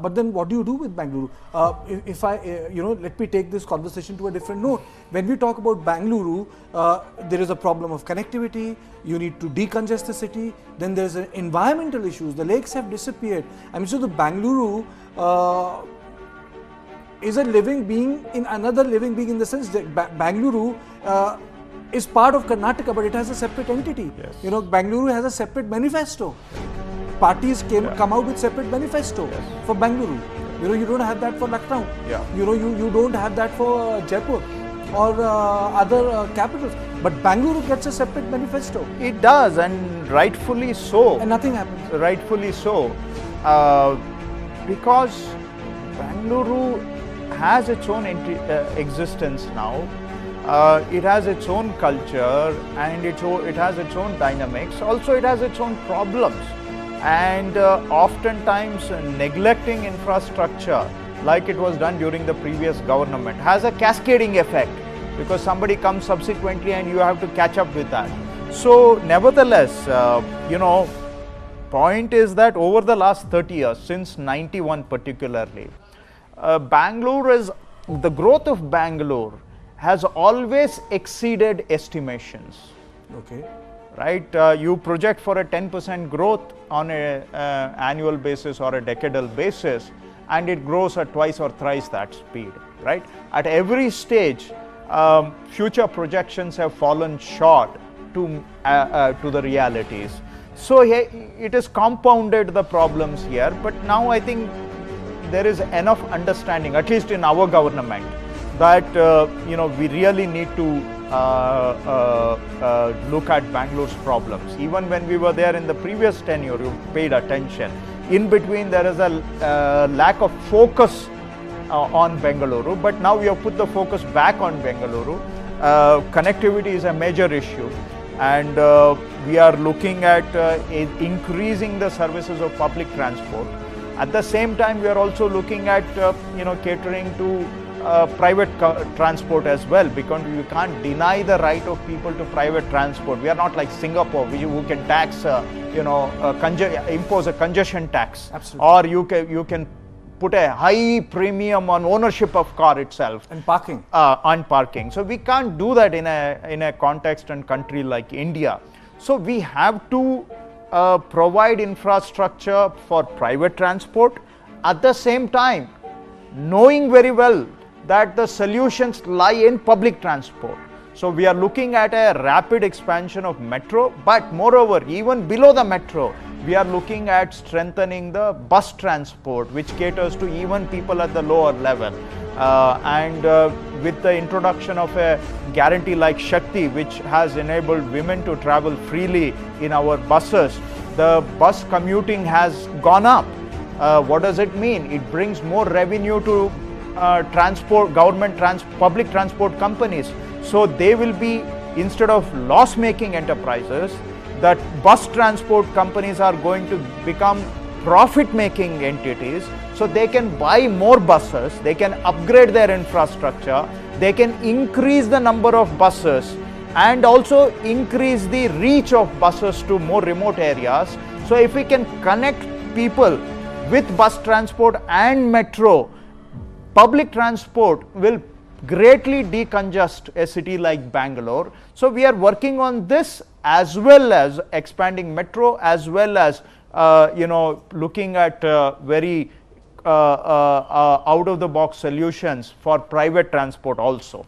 but then what do you do with Bengaluru? If I, let me take this conversation to a different note. When we talk about Bengaluru, there is a problem of connectivity. You need to decongest the city. Then there's environmental issues. The lakes have disappeared. I mean, so the Bengaluru is a living being in another living being, in the sense that Bengaluru is part of Karnataka, but it has a separate entity. Yes. Bengaluru has a separate manifesto. Parties come out with separate manifesto for Bengaluru. You don't have that for Lucknow. You don't have that for Jaipur or other capitals. But Bengaluru gets a separate manifesto. It does, and rightfully so. And nothing happens. Rightfully so. Because Bengaluru has its own existence now. It has its own culture, and it has its own dynamics. Also, it has its own problems. And oftentimes neglecting infrastructure, like it was done during the previous government, has a cascading effect, because somebody comes subsequently and you have to catch up with that. So nevertheless, point is that over the last 30 years, since 91 particularly, the growth of Bangalore has always exceeded estimations. Okay. Right, you project for a 10% growth on a annual basis or a decadal basis, and it grows at twice or thrice that speed. Right, at every stage, future projections have fallen short to the realities. So it has compounded the problems here. But now I think there is enough understanding, at least in our government, that we really need to look at Bangalore's problems. Even when we were there in the previous tenure, you paid attention. In between, there is a lack of focus on Bengaluru, but now we have put the focus back on Bengaluru. Connectivity is a major issue, and we are looking at increasing the services of public transport. At the same time, we are also looking at catering to private transport as well, because you can't deny the right of people to private transport. We are not like Singapore, who can tax, impose a congestion tax. Absolutely. Or you can put a high premium on ownership of car itself. And parking. On parking. So we can't do that in a context and country like India. So we have to provide infrastructure for private transport, at the same time knowing very well that the solutions lie in public transport. So we are looking at a rapid expansion of metro, but moreover, even below the metro, we are looking at strengthening the bus transport, which caters to even people at the lower level. With the introduction of a guarantee like Shakti, which has enabled women to travel freely in our buses, the bus commuting has gone up. What does it mean? It brings more revenue to public transport companies. So they will be, instead of loss-making enterprises, that bus transport companies are going to become profit-making entities. So they can buy more buses, they can upgrade their infrastructure, they can increase the number of buses, and also increase the reach of buses to more remote areas. So if we can connect people with bus transport and metro, public transport will greatly decongest a city like Bangalore. So we are working on this, as well as expanding metro, as well as looking at very out of the box solutions for private transport also.